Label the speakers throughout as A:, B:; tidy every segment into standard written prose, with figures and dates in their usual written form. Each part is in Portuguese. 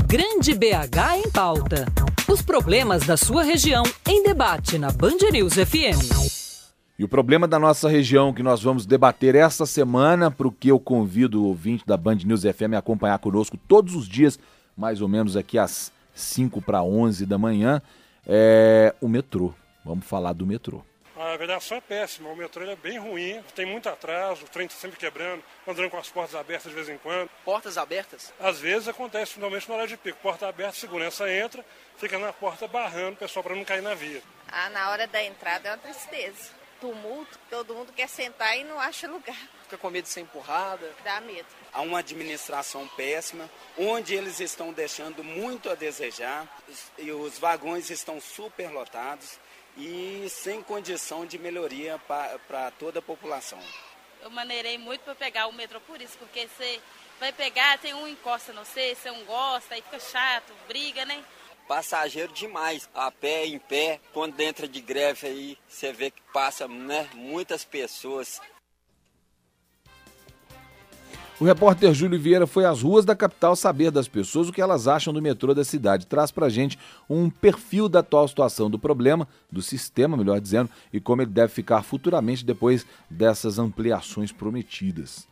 A: Grande BH em pauta. Os problemas da sua região em debate na Band News FM.
B: E o problema da nossa região que nós vamos debater esta semana, para o que eu convido o ouvinte da Band News FM a acompanhar conosco todos os dias, mais ou menos aqui às 5:11 da manhã, é o metrô. Vamos falar do metrô.
C: A avaliação é péssima, o metrô é bem ruim, tem muito atraso, o trem está sempre quebrando, andando com as portas abertas de vez em quando.
D: Portas abertas?
C: Às vezes acontece, finalmente, na hora de pico. Porta aberta, segurança entra, fica na porta barrando o pessoal para não cair na via.
E: Na hora da entrada é uma tristeza. Tumulto, todo mundo quer sentar e não acha lugar.
D: Fica com medo de ser empurrada?
E: Dá medo.
F: Há uma administração péssima, onde eles estão deixando muito a desejar, e os vagões estão superlotados e sem condição de melhoria para toda a população.
G: Eu maneirei muito para pegar o metrô por isso, porque você vai pegar, tem um encosta no você não gosta, aí fica chato, briga, né?
H: Passageiro demais, a pé, em pé, quando entra de greve aí, você vê que passa, né, muitas pessoas.
B: O repórter Júlio Vieira foi às ruas da capital saber das pessoas o que elas acham do metrô da cidade. Traz pra gente um perfil da atual situação do problema, do sistema, melhor dizendo, e como ele deve ficar futuramente depois dessas ampliações prometidas.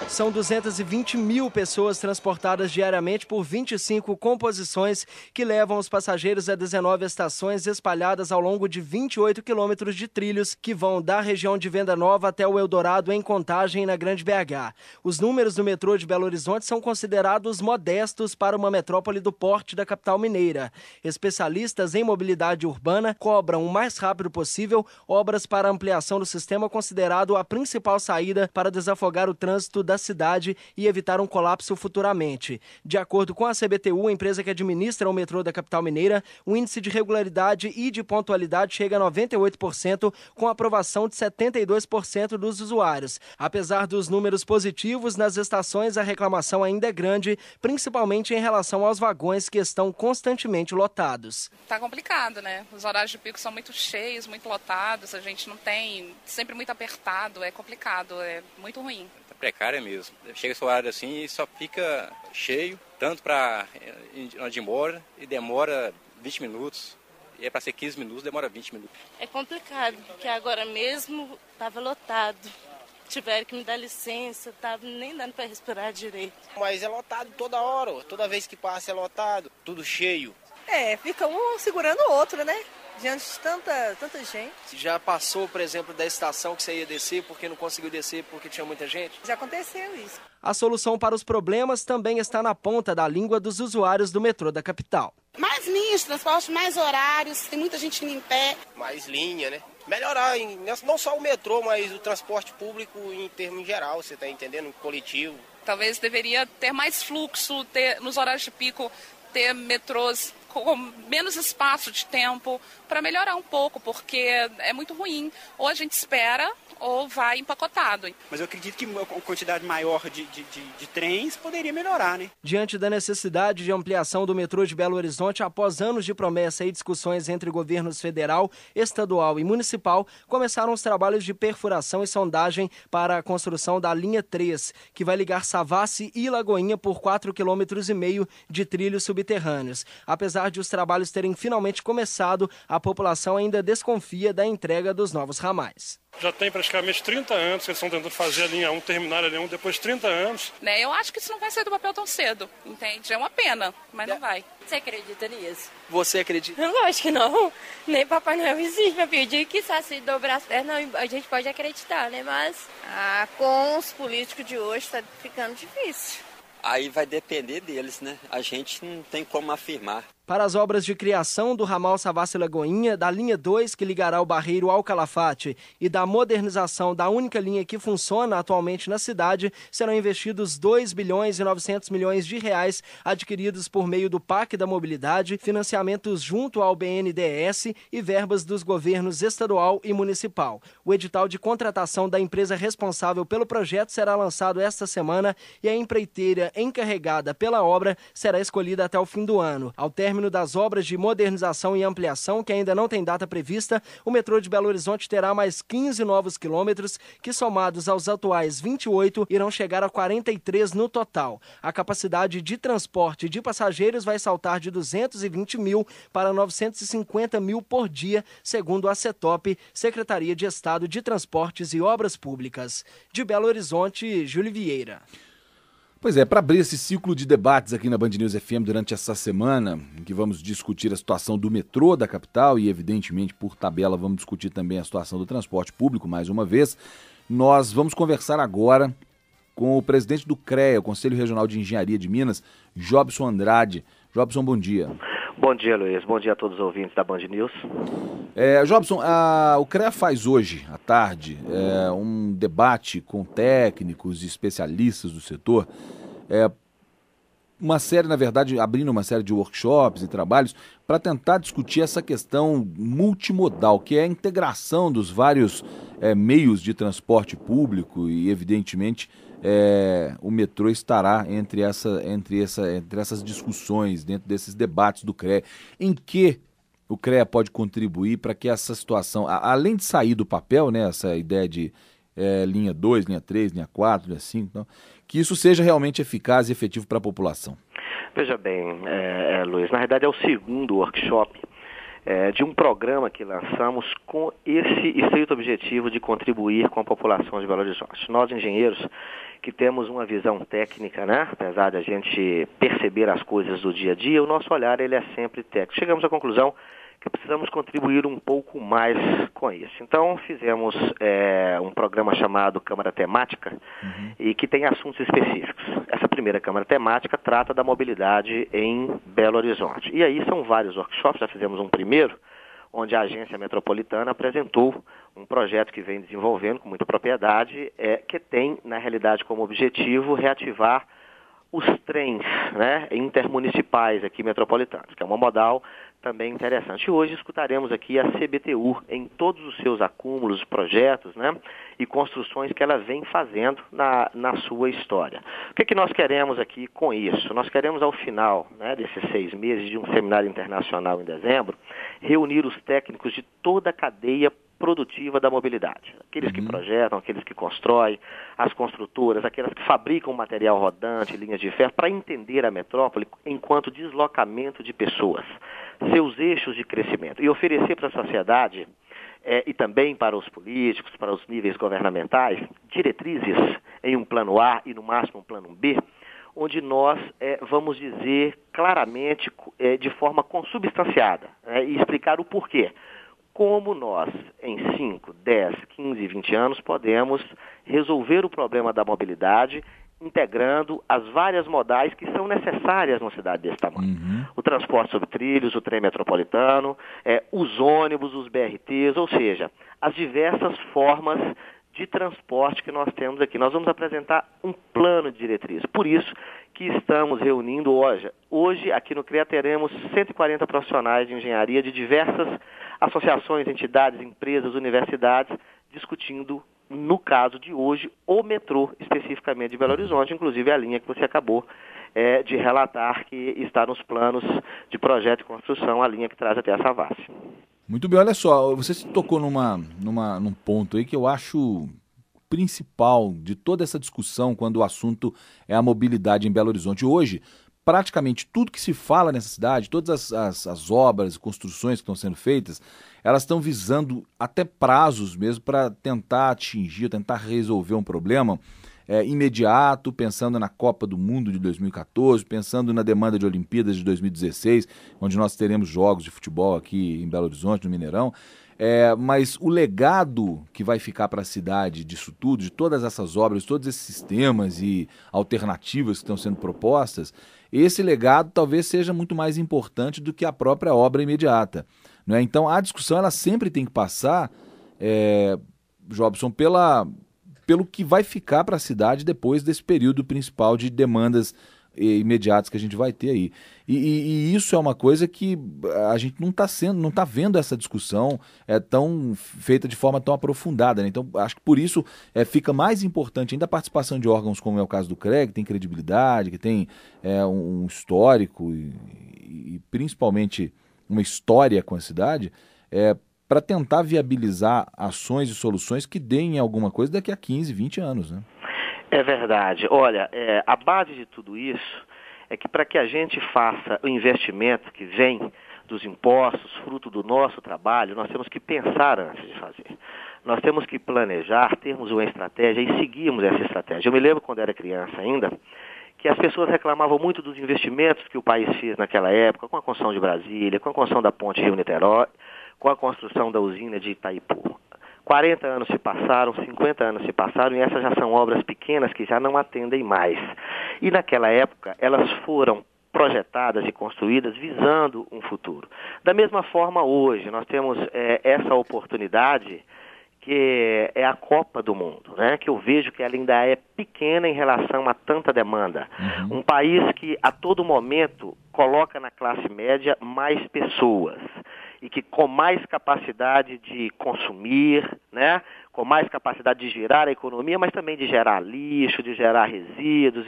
D: São 220 mil pessoas transportadas diariamente por 25 composições que levam os passageiros a 19 estações espalhadas ao longo de 28 quilômetros de trilhos que vão da região de Venda Nova até o Eldorado em Contagem, na Grande BH. Os números do metrô de Belo Horizonte são considerados modestos para uma metrópole do porte da capital mineira. Especialistas em mobilidade urbana cobram o mais rápido possível obras para ampliação do sistema considerado a principal saída para desafogar o trânsito da cidade e evitar um colapso futuramente. De acordo com a CBTU, a empresa que administra o metrô da capital mineira, o índice de regularidade e de pontualidade chega a 98%, com aprovação de 72% dos usuários. Apesar dos números positivos nas estações, a reclamação ainda é grande, principalmente em relação aos vagões que estão constantemente lotados.
I: Tá complicado, né? Os horários de pico são muito cheios, muito lotados, a gente não tem, sempre muito apertado, é complicado, é muito ruim.
J: Precária mesmo. Chega esse horário assim e só fica cheio, tanto para onde mora, e demora 20 minutos. E é para ser 15 minutos, demora 20 minutos.
G: É complicado, porque agora mesmo estava lotado. Tiveram que me dar licença, estava nem dando para respirar direito.
K: Mas é lotado toda hora, toda vez que passa é lotado, tudo cheio.
E: Fica um segurando o outro, né? Diante de tanta gente.
D: Já passou, por exemplo, da estação que você ia descer porque não conseguiu descer porque tinha muita gente?
E: Já aconteceu isso. A
D: solução para os problemas também está na ponta da língua dos usuários do metrô da capital.
L: Mais linhas, transporte, mais horários, tem muita gente indo em pé.
K: Mais linha, né? Melhorar, não só o metrô, mas o transporte público em termos geral, você está entendendo? Coletivo.
I: Talvez deveria ter mais fluxo, nos horários de pico, ter metrôs com menos espaço de tempo para melhorar um pouco, porque é muito ruim. Ou a gente espera ou vai empacotado.
M: Mas eu acredito que uma quantidade maior de trens poderia melhorar, né?
D: Diante da necessidade de ampliação do metrô de Belo Horizonte, após anos de promessa e discussões entre governos federal, estadual e municipal, começaram os trabalhos de perfuração e sondagem para a construção da linha 3, que vai ligar Savassi e Lagoinha por 4,5 km de trilhos subterrâneos. Apesar de os trabalhos terem finalmente começado, a população ainda desconfia da entrega dos novos ramais.
C: Já tem praticamente 30 anos que eles estão tentando fazer a linha 1, terminar a linha 1 depois de 30 anos.
I: Eu acho que isso não vai sair do papel tão cedo, entende? É uma pena, mas não vai.
G: Você acredita nisso?
D: Você acredita?
G: Eu acho que não. Nem Papai Noel existe, meu filho. De que se dobrar as pernas, a gente pode acreditar, né? Mas
E: com os políticos de hoje está ficando difícil.
H: Aí vai depender deles, né? A gente não tem como afirmar.
D: Para as obras de criação do ramal Savassi-Lagoinha, da linha 2, que ligará o Barreiro ao Calafate, e da modernização da única linha que funciona atualmente na cidade, serão investidos 2 bilhões e 900 milhões de reais adquiridos por meio do PAC da Mobilidade, financiamentos junto ao BNDES e verbas dos governos estadual e municipal. O edital de contratação da empresa responsável pelo projeto será lançado esta semana e a empreiteira encarregada pela obra será escolhida até o fim do ano. Ao término término das obras de modernização e ampliação, que ainda não tem data prevista, o metrô de Belo Horizonte terá mais 15 novos quilômetros, que somados aos atuais 28, irão chegar a 43 no total. A capacidade de transporte de passageiros vai saltar de 220 mil para 950 mil por dia, segundo a CETOP, Secretaria de Estado de Transportes e Obras Públicas. De Belo Horizonte, Júlio Vieira.
B: Pois é, para abrir esse ciclo de debates aqui na Band News FM durante essa semana, em que vamos discutir a situação do metrô da capital e, evidentemente, por tabela, vamos discutir também a situação do transporte público, mais uma vez, nós vamos conversar agora com o presidente do CREA, o Conselho Regional de Engenharia de Minas, Jobson Andrade. Jobson, bom dia.
N: Bom dia, Luiz. Bom dia a todos os ouvintes da Band News.
B: Jobson, o CREA faz hoje, à tarde, um debate com técnicos e especialistas do setor, uma série, na verdade, abrindo uma série de workshops e trabalhos para tentar discutir essa questão multimodal, que é a integração dos vários meios de transporte público e, evidentemente, o metrô estará entre essas discussões, dentro desses debates do CREA. Em que o CREA pode contribuir para que essa situação, além de sair do papel, né, essa ideia de linha 2, linha 3, linha 4, linha 5, então, que isso seja realmente eficaz e efetivo para a população?
N: Veja bem, Luiz, na verdade é o segundo workshop de um programa que lançamos com esse estreito objetivo de contribuir com a população de Belo Horizonte. Nós, engenheiros, que temos uma visão técnica, né? Apesar de a gente perceber as coisas do dia a dia, o nosso olhar ele é sempre técnico. Chegamos à conclusão que precisamos contribuir um pouco mais com isso. Então, fizemos um programa chamado Câmara Temática, e que tem assuntos específicos. Essa primeira Câmara Temática trata da mobilidade em Belo Horizonte. E aí são vários workshops, já fizemos um primeiro, onde a Agência Metropolitana apresentou um projeto que vem desenvolvendo com muita propriedade, que tem, na realidade, como objetivo reativar os trens, né, intermunicipais aqui metropolitanos, que é uma modal também interessante. E hoje escutaremos aqui a CBTU em todos os seus acúmulos, projetos, né, e construções que ela vem fazendo na sua história. O que nós queremos aqui com isso? Nós queremos, ao final, né, desses 6 meses de um seminário internacional em dezembro, reunir os técnicos de toda a cadeia produtiva da mobilidade. Aqueles que projetam, aqueles que constroem, as construtoras, aquelas que fabricam material rodante, linhas de ferro, para entender a metrópole enquanto deslocamento de pessoas, seus eixos de crescimento, e oferecer para a sociedade e também para os políticos, para os níveis governamentais, diretrizes em um plano A e no máximo um plano B, onde nós vamos dizer claramente, de forma consubstanciada, e explicar o porquê. Como nós, em 5, 10, 15, 20 anos, podemos resolver o problema da mobilidade integrando as várias modais que são necessárias numa cidade desse tamanho. O transporte sobre trilhos, o trem metropolitano, os ônibus, os BRTs, ou seja, as diversas formas de transporte que nós temos aqui. Nós vamos apresentar um plano de diretriz. Por isso que estamos reunindo hoje. Hoje, aqui no CREA, teremos 140 profissionais de engenharia de diversas associações, entidades, empresas, universidades, discutindo, no caso de hoje, o metrô, especificamente de Belo Horizonte, inclusive a linha que você acabou de relatar, que está nos planos de projeto de construção, a linha que traz até a Savassi.
B: Muito bem, olha só, você se tocou num ponto aí que eu acho principal de toda essa discussão quando o assunto é a mobilidade em Belo Horizonte. Hoje, praticamente tudo que se fala nessa cidade, todas as obras e construções que estão sendo feitas, elas estão visando até prazos mesmo para tentar atingir, tentar resolver um problema imediato, pensando na Copa do Mundo de 2014, pensando na demanda de Olimpíadas de 2016, onde nós teremos jogos de futebol aqui em Belo Horizonte, no Mineirão. Mas o legado que vai ficar para a cidade disso tudo, de todas essas obras, todos esses sistemas e alternativas que estão sendo propostas, esse legado talvez seja muito mais importante do que a própria obra imediata, né? Então a discussão ela sempre tem que passar, Jobson, pelo que vai ficar para a cidade depois desse período principal de demandas imediatos que a gente vai ter aí. E isso é uma coisa que a gente não está vendo essa discussão tão feita de forma tão aprofundada, né? Então, acho que por isso fica mais importante ainda a participação de órgãos como é o caso do CREA, que tem credibilidade, que tem um histórico e principalmente uma história com a cidade, para tentar viabilizar ações e soluções que deem alguma coisa daqui a 15, 20 anos, né?
N: É verdade. Olha, a base de tudo isso é que para que a gente faça o investimento que vem dos impostos, fruto do nosso trabalho, nós temos que pensar antes de fazer. Nós temos que planejar, termos uma estratégia e seguirmos essa estratégia. Eu me lembro quando era criança ainda, que as pessoas reclamavam muito dos investimentos que o país fez naquela época, com a construção de Brasília, com a construção da ponte Rio-Niterói, com a construção da usina de Itaipu. 40 anos se passaram, 50 anos se passaram e essas já são obras pequenas que já não atendem mais. E naquela época elas foram projetadas e construídas visando um futuro. Da mesma forma hoje, nós temos essa oportunidade que é a Copa do Mundo, né? Que eu vejo que ela ainda é pequena em relação a tanta demanda. Um país que a todo momento coloca na classe média mais pessoas e que com mais capacidade de consumir, né? Com mais capacidade de girar a economia, mas também de gerar lixo, de gerar resíduos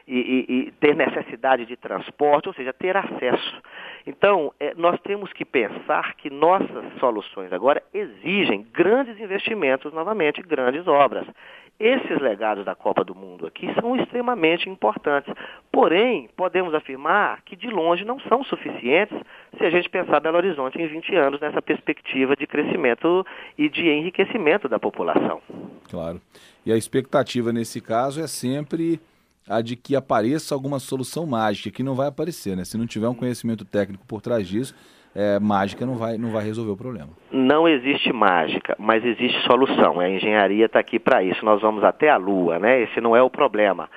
N: e ter necessidade de transporte, ou seja, ter acesso. Então, nós temos que pensar que nossas soluções agora exigem grandes investimentos, novamente, grandes obras. Esses legados da Copa do Mundo aqui são extremamente importantes. Porém, podemos afirmar que de longe não são suficientes se a gente pensar Belo Horizonte em 20 anos nessa perspectiva de crescimento e de enriquecimento da população.
B: Claro. E a expectativa nesse caso é sempre a de que apareça alguma solução mágica, que não vai aparecer, né? Se não tiver um conhecimento técnico por trás disso, mágica não vai resolver o problema.
N: Não existe mágica, mas existe solução. A engenharia está aqui para isso. Nós vamos até a Lua, né? Esse não é o problema.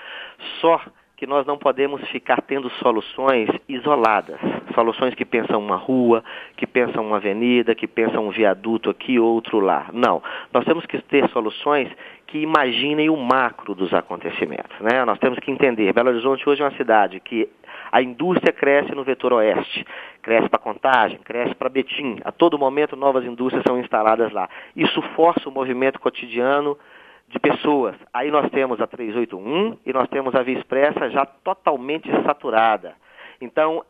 N: Só que nós não podemos ficar tendo soluções isoladas. Soluções que pensam uma rua, que pensam uma avenida, que pensam um viaduto aqui, outro lá. Não. Nós temos que ter soluções que imaginem o macro dos acontecimentos, né? Nós temos que entender. Belo Horizonte hoje é uma cidade que a indústria cresce no vetor oeste, cresce para Contagem, cresce para Betim. A todo momento novas indústrias são instaladas lá. Isso força o movimento cotidiano de pessoas. Aí nós temos a 381 e nós temos a Via Expressa já totalmente saturada. Então,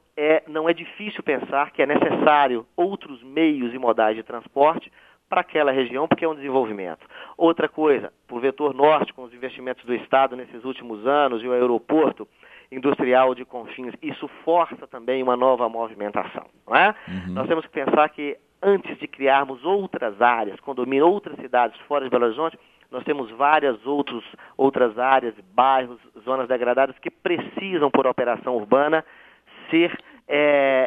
N: não é difícil pensar que é necessário outros meios e modais de transporte para aquela região, porque é um desenvolvimento. Outra coisa, para o vetor norte, com os investimentos do Estado nesses últimos anos e o aeroporto industrial de Confins, isso força também uma nova movimentação, não é? Nós temos que pensar que antes de criarmos outras áreas, condomínios, outras cidades fora de Belo Horizonte, nós temos várias outras áreas, bairros, zonas degradadas que precisam, por operação urbana, ser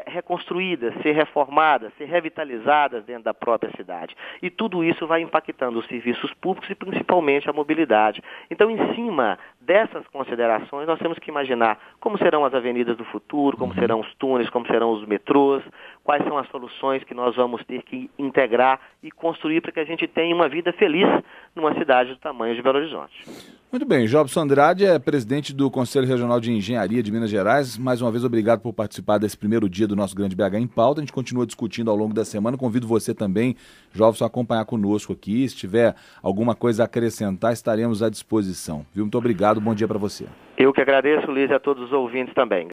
N: reconstruídas, ser reformadas, ser revitalizadas dentro da própria cidade. E tudo isso vai impactando os serviços públicos e principalmente a mobilidade. Então, em cima dessas considerações, nós temos que imaginar como serão as avenidas do futuro, como serão os túneis, como serão os metrôs, quais são as soluções que nós vamos ter que integrar e construir para que a gente tenha uma vida feliz numa cidade do tamanho de Belo Horizonte.
B: Muito bem, Jobson Andrade é presidente do Conselho Regional de Engenharia de Minas Gerais. Mais uma vez, obrigado por participar desse primeiro dia do nosso Grande BH em Pauta. A gente continua discutindo ao longo da semana. Convido você também, Jobson, a acompanhar conosco aqui. Se tiver alguma coisa a acrescentar, estaremos à disposição. Viu? Muito obrigado, bom dia para você.
N: Eu que agradeço, Luiz, e a todos os ouvintes também.